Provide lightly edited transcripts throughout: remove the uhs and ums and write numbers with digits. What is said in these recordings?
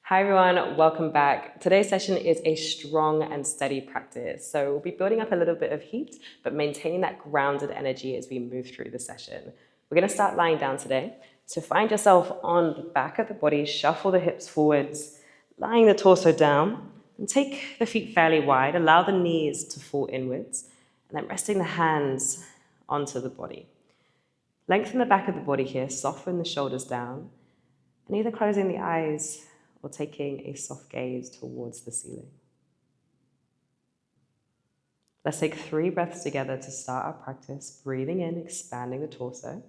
Hi everyone, welcome back. Today's session is a strong and steady practice. So we'll be building up a little bit of heat, but maintaining that grounded energy as we move through the session. We're gonna start lying down today. So find yourself on the back of the body, shuffle the hips forwards, lying the torso down, and take the feet fairly wide. Allow the knees to fall inwards, and then resting the hands onto the body. Lengthen the back of the body here, soften the shoulders down, and either closing the eyes or taking a soft gaze towards the ceiling. Let's take 3 breaths together to start our practice. Breathing in, expanding the torso.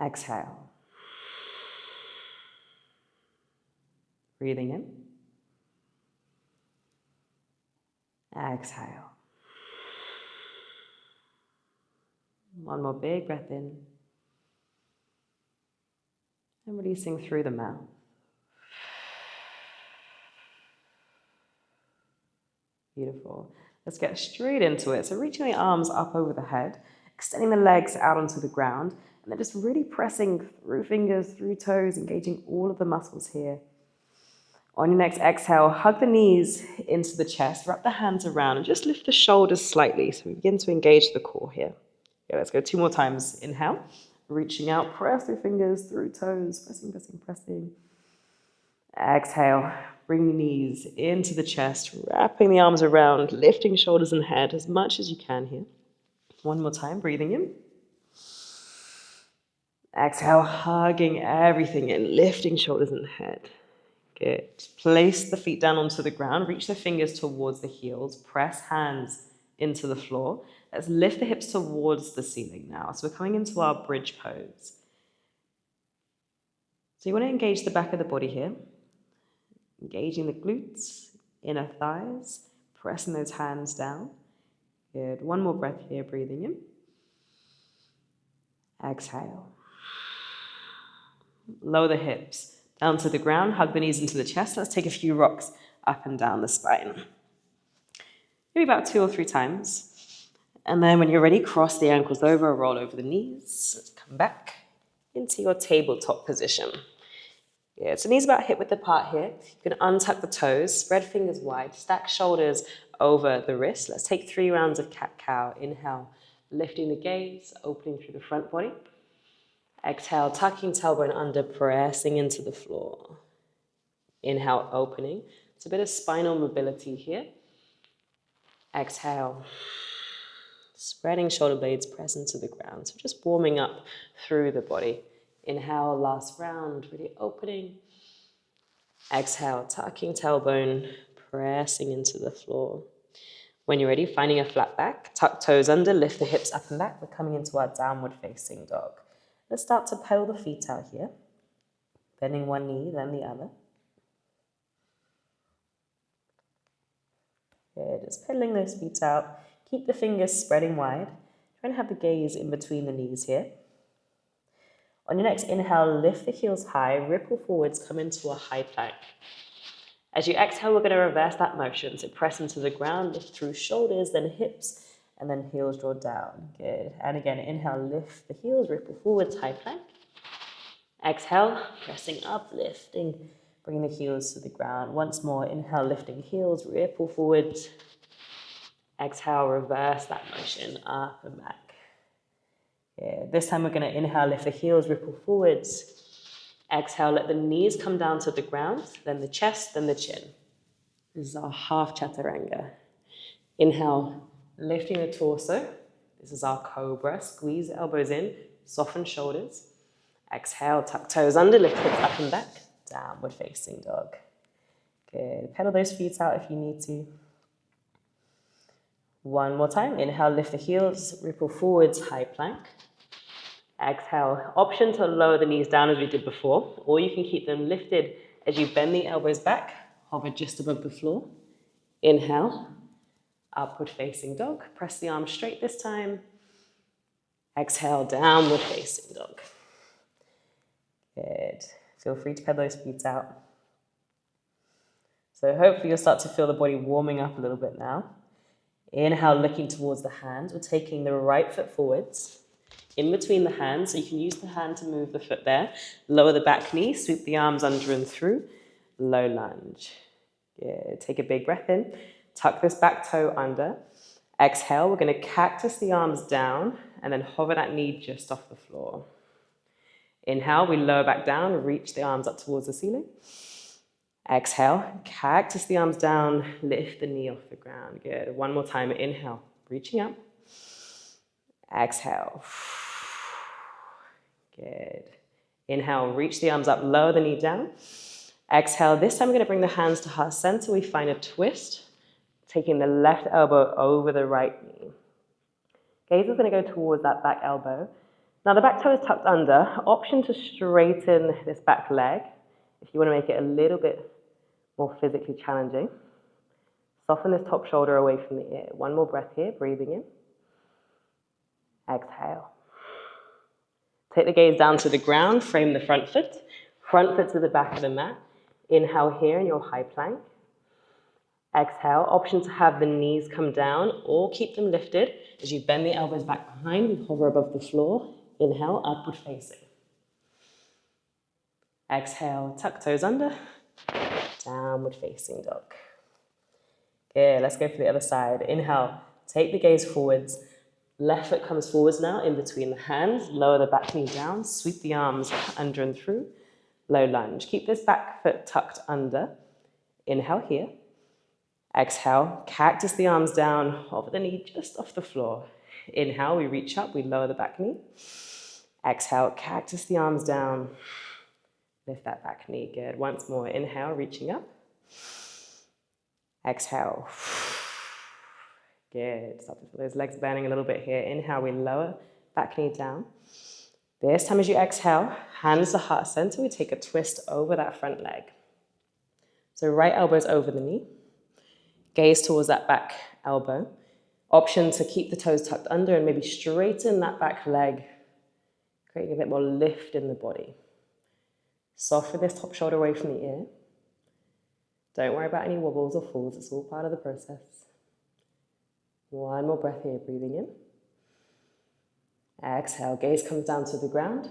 Exhale. Breathing in. Exhale. One more big breath in. And releasing through the mouth. Beautiful. Let's get straight into it. So reaching the arms up over the head, extending the legs out onto the ground, and then just really pressing through fingers, through toes, engaging all of the muscles here. On your next exhale, hug the knees into the chest, wrap the hands around, and just lift the shoulders slightly. So we begin to engage the core here. Yeah, let's go 2 more times. Inhale, reaching out, press through fingers, through toes, pressing, pressing, pressing. Exhale, bring the knees into the chest, wrapping the arms around, lifting shoulders and head as much as you can here. 1 more time, breathing in. Exhale, hugging everything in, lifting shoulders and head. Good. Place the feet down onto the ground, reach the fingers towards the heels, press hands into the floor. Let's lift the hips towards the ceiling now. So we're coming into our bridge pose. So you want to engage the back of the body here, engaging the glutes, inner thighs, pressing those hands down. Good. 1 more breath here, breathing in. Exhale. Lower the hips down to the ground, hug the knees into the chest. Let's take a few rocks up and down the spine. Maybe about 2 or 3 times. And then when you're ready, cross the ankles over, roll over the knees. Let's come back into your tabletop position. Yeah, so knees about hip width apart here. You can untuck the toes, spread fingers wide, stack shoulders over the wrist. Let's take 3 rounds of cat-cow. Inhale, lifting the gaze, opening through the front body. Exhale, tucking tailbone under, pressing into the floor. Inhale, opening. It's a bit of spinal mobility here. Exhale, spreading shoulder blades, press into the ground. So just warming up through the body. Inhale, last round, really opening. Exhale, tucking tailbone, pressing into the floor. When you're ready, finding a flat back, tuck toes under, lift the hips up and back. We're coming into our downward facing dog. Let's start to pedal the feet out here. Bending one knee, then the other. Good, just pedaling those feet out. Keep the fingers spreading wide. Try and have the gaze in between the knees here. On your next inhale, lift the heels high, ripple forwards, come into a high plank. As you exhale, we're going to reverse that motion. So press into the ground, lift through shoulders, then hips, and then heels draw down. Good. And again, inhale, lift the heels, ripple forwards, high plank. Exhale, pressing up, lifting, bring the heels to the ground. Once more, inhale, lifting heels, ripple forwards. Exhale, reverse that motion, up and back. Yeah, this time we're going to inhale, lift the heels, ripple forwards. Exhale, let the knees come down to the ground, then the chest, then the chin. This is our half chaturanga. Inhale, lifting the torso. This is our cobra. Squeeze the elbows in, soften shoulders. Exhale, tuck toes under, lift hips up and back. Downward facing dog. Good. Pedal those feet out if you need to. 1 more time. Inhale, lift the heels, ripple forwards, high plank. Exhale, option to lower the knees down as we did before, or you can keep them lifted as you bend the elbows back, hover just above the floor. Inhale, upward facing dog. Press the arms straight this time. Exhale, downward facing dog. Good. Feel free to pedal those feet out. So hopefully you'll start to feel the body warming up a little bit now. Inhale, looking towards the hands. We're taking the right foot forwards. in between the hands. So you can use the hand to move the foot there. Lower the back knee, sweep the arms under and through. Low lunge. Good. Take a big breath in. Tuck this back toe under. Exhale, we're going to cactus the arms down and then hover that knee just off the floor. Inhale, we lower back down, reach the arms up towards the ceiling. Exhale, cactus the arms down, lift the knee off the ground. Good. One more time. Inhale, reaching up. Exhale. Good. Inhale, reach the arms up, lower the knee down. Exhale, this time we're going to bring the hands to heart center. We find a twist, taking the left elbow over the right knee. Gaze is going to go towards that back elbow. Now the back toe is tucked under. Option to straighten this back leg if you want to make it a little bit more physically challenging. Soften this top shoulder away from the ear. One more breath here, breathing in. Exhale. Take the gaze down to the ground, frame the front foot to the back of the mat. Inhale here in your high plank. Exhale, option to have the knees come down or keep them lifted. As you bend the elbows back behind, we hover above the floor. Inhale, upward facing. Exhale, tuck toes under, downward facing dog. Okay, let's go for the other side. Inhale, take the gaze forwards. Left foot comes forwards now, in between the hands. Lower the back knee down, sweep the arms under and through. Low lunge. Keep this back foot tucked under. Inhale here. Exhale, cactus the arms down, hover the knee just off the floor. Inhale, we reach up, we lower the back knee. Exhale, cactus the arms down, lift that back knee. Good. Once more, inhale, reaching up. Exhale. Good. Stop those legs burning a little bit here. Inhale, we lower back knee down. This time as you exhale, hands to heart center, we take a twist over that front leg. So right elbow's over the knee. Gaze towards that back elbow. Option to keep the toes tucked under and maybe straighten that back leg, creating a bit more lift in the body. Soften this top shoulder away from the ear. Don't worry about any wobbles or falls, it's all part of the process. One more breath here, breathing in. Exhale, gaze comes down to the ground.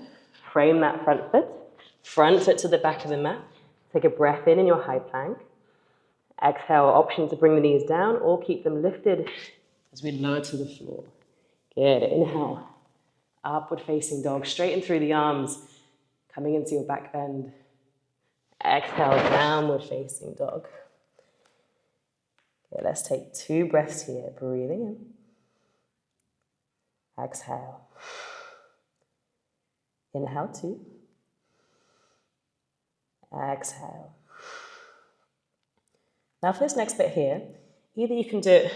Frame that front foot to the back of the mat. Take a breath in your high plank. Exhale, option to bring the knees down or keep them lifted as we lower to the floor. Good. Inhale, upward facing dog. Straighten through the arms, coming into your back bend. Exhale, downward facing dog. Okay, let's take 2 breaths here. Breathing in. Exhale. Inhale 2. Exhale. Now for this next bit here, either you can do it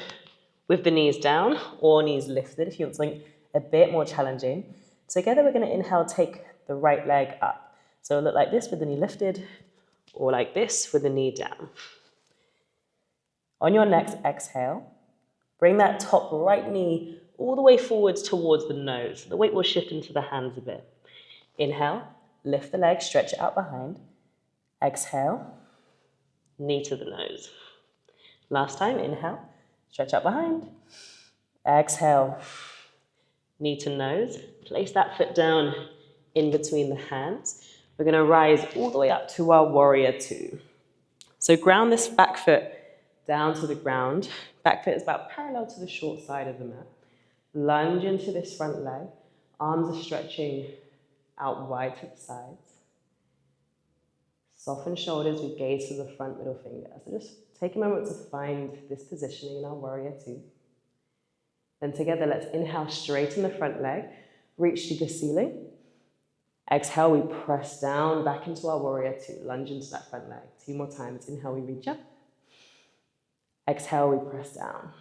with the knees down or knees lifted if you want something a bit more challenging. Together we're going to inhale, take the right leg up. So it'll look like this with the knee lifted or like this with the knee down. On your next exhale, bring that top right knee all the way forwards towards the nose. The weight will shift into the hands a bit. Inhale, lift the leg, stretch it out behind. Exhale, knee to the nose. Last time, inhale, stretch out behind. Exhale, knee to nose. Place that foot down in between the hands. We're going to rise all the way up to our warrior 2. So ground this back foot down to the ground. Back foot is about parallel to the short side of the mat. Lunge into this front leg. Arms are stretching out wide to the sides. Soften shoulders, we gaze to the front middle finger. So just take a moment to find this positioning in our warrior 2. Then together, let's inhale, straighten the front leg, reach to the ceiling. Exhale, we press down back into our warrior 2. Lunge into that front leg. 2 more times. Inhale, we reach up. Exhale, we press down.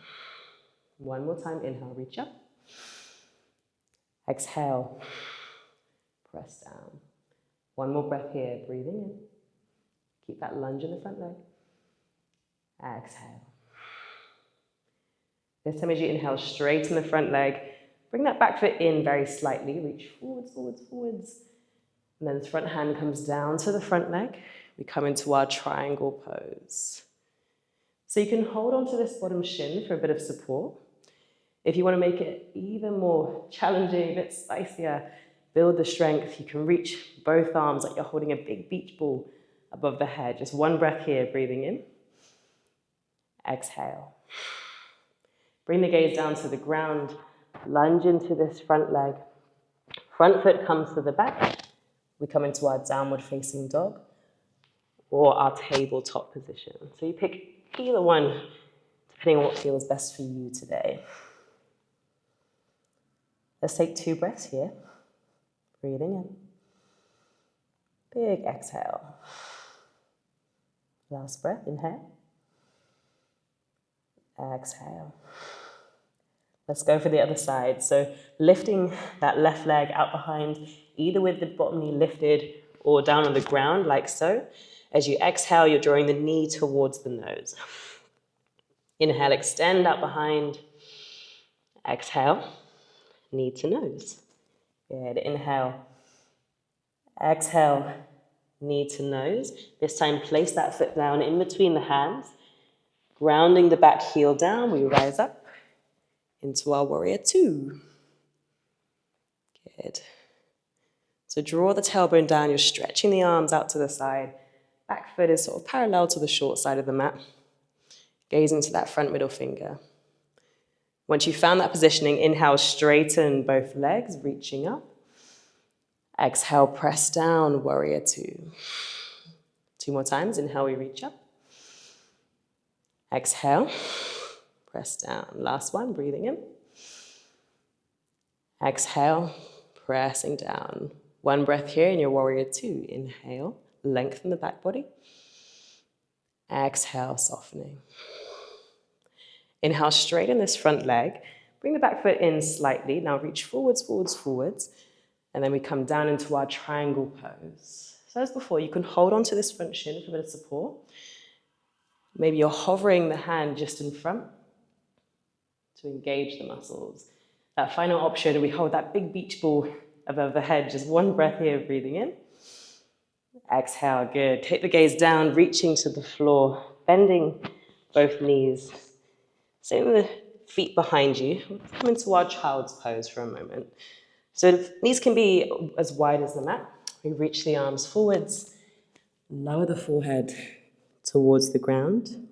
1 more time. Inhale, reach up. Exhale, press down. 1 more breath here. Breathing in. Keep that lunge in the front leg. Exhale. This time as you inhale, straighten the front leg. Bring that back foot in very slightly. Reach forwards, forwards, forwards. And then the front hand comes down to the front leg. We come into our triangle pose. So you can hold onto this bottom shin for a bit of support. If you want to make it even more challenging, a bit spicier, build the strength. You can reach both arms like you're holding a big beach ball above the head. Just one breath here, breathing in. Exhale. Bring the gaze down to the ground. Lunge into this front leg. Front foot comes to the back. We come into our downward facing dog or our tabletop position. So you pick either one, depending on what feels best for you today. Let's take 2 breaths here. Breathing in. Big exhale. Last breath, inhale. Exhale. Let's go for the other side. So lifting that left leg out behind, either with the bottom knee lifted or down on the ground, like so. As you exhale, you're drawing the knee towards the nose. Inhale, extend out behind. Exhale, knee to nose. Good. Inhale. Exhale, knee to nose. This time, place that foot down in between the hands. Grounding the back heel down, we rise up into our warrior 2. Good. So draw the tailbone down, you're stretching the arms out to the side. Back foot is sort of parallel to the short side of the mat. Gaze into that front middle finger. Once you've found that positioning, inhale, straighten both legs, reaching up. Exhale, press down, warrior 2. 2 more times, inhale, we reach up. Exhale, press down. Last one, breathing in. Exhale, pressing down. 1 breath here in your warrior 2. Inhale, lengthen the back body. Exhale, softening. Inhale, straighten this front leg. Bring the back foot in slightly. Now reach forwards, forwards, forwards. And then we come down into our triangle pose. So as before, you can hold on to this front shin for a bit of support. Maybe you're hovering the hand just in front to engage the muscles. That final option, we hold that big beach ball above the head. Just 1 breath here, breathing in. Exhale, good. Take the gaze down, reaching to the floor, bending both knees. Same with the feet behind you. We'll come into our child's pose for a moment. So the knees can be as wide as the mat. We reach the arms forwards, lower the forehead towards the ground.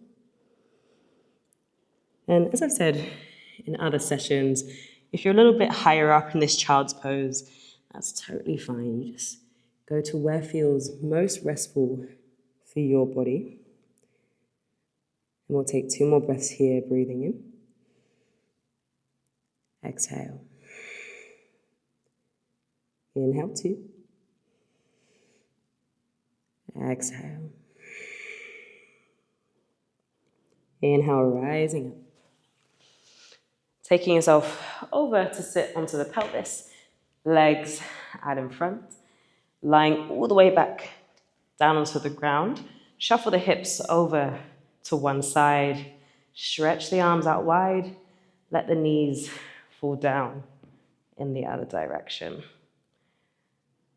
And as I've said in other sessions, if you're a little bit higher up in this child's pose, that's totally fine. You just go to where feels most restful for your body. And we'll take 2 more breaths here, breathing in. Exhale. Inhale, 2. Exhale. Inhale, rising up. Taking yourself over to sit onto the pelvis, legs out in front, lying all the way back down onto the ground. Shuffle the hips over to one side, stretch the arms out wide, let the knees fall down in the other direction.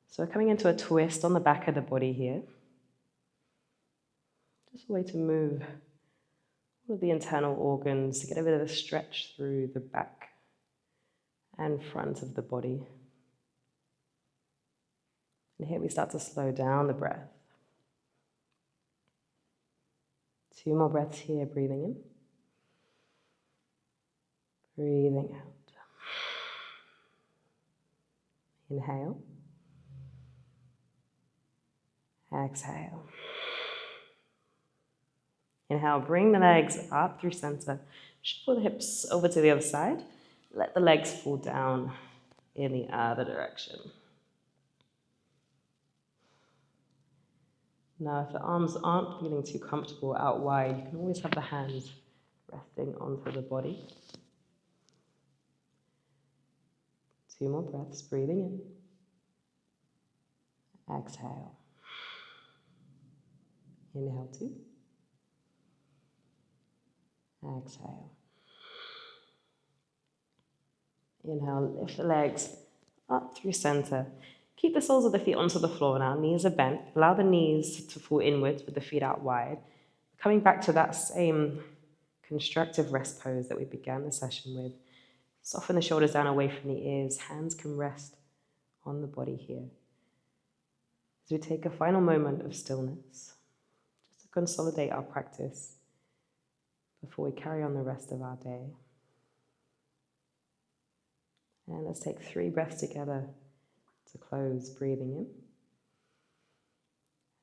So we're coming into a twist on the back of the body here. Just a way to move all of the internal organs to get a bit of a stretch through the back and front of the body. And here we start to slow down the breath. 2 more breaths here, breathing in. Breathing out. Inhale. Exhale. Inhale, bring the legs up through center. Shuffle the hips over to the other side. Let the legs fall down in the other direction. Now, if the arms aren't feeling too comfortable out wide, you can always have the hands resting onto the body. 2 more breaths, breathing in. Exhale. Inhale, 2. Exhale. Inhale, lift the legs up through center. Keep the soles of the feet onto the floor now. Knees are bent. Allow the knees to fall inwards with the feet out wide. Coming back to that same constructive rest pose that we began the session with. Soften the shoulders down away from the ears. Hands can rest on the body here. As we take a final moment of stillness, just to consolidate our practice before we carry on the rest of our day. And let's take 3 breaths together to close, breathing in.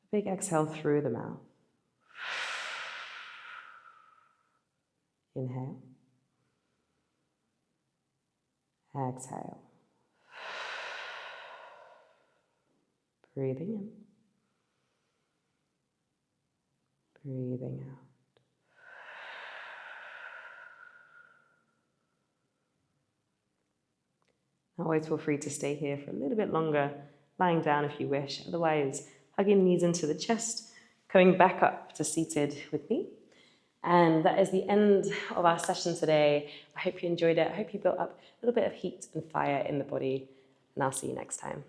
A big exhale through the mouth. Inhale. Exhale. Breathing in. Breathing out. Always feel free to stay here for a little bit longer, lying down if you wish. Otherwise, hugging knees into the chest, coming back up to seated with me. And that is the end of our session today. I hope you enjoyed it. I hope you built up a little bit of heat and fire in the body, and I'll see you next time.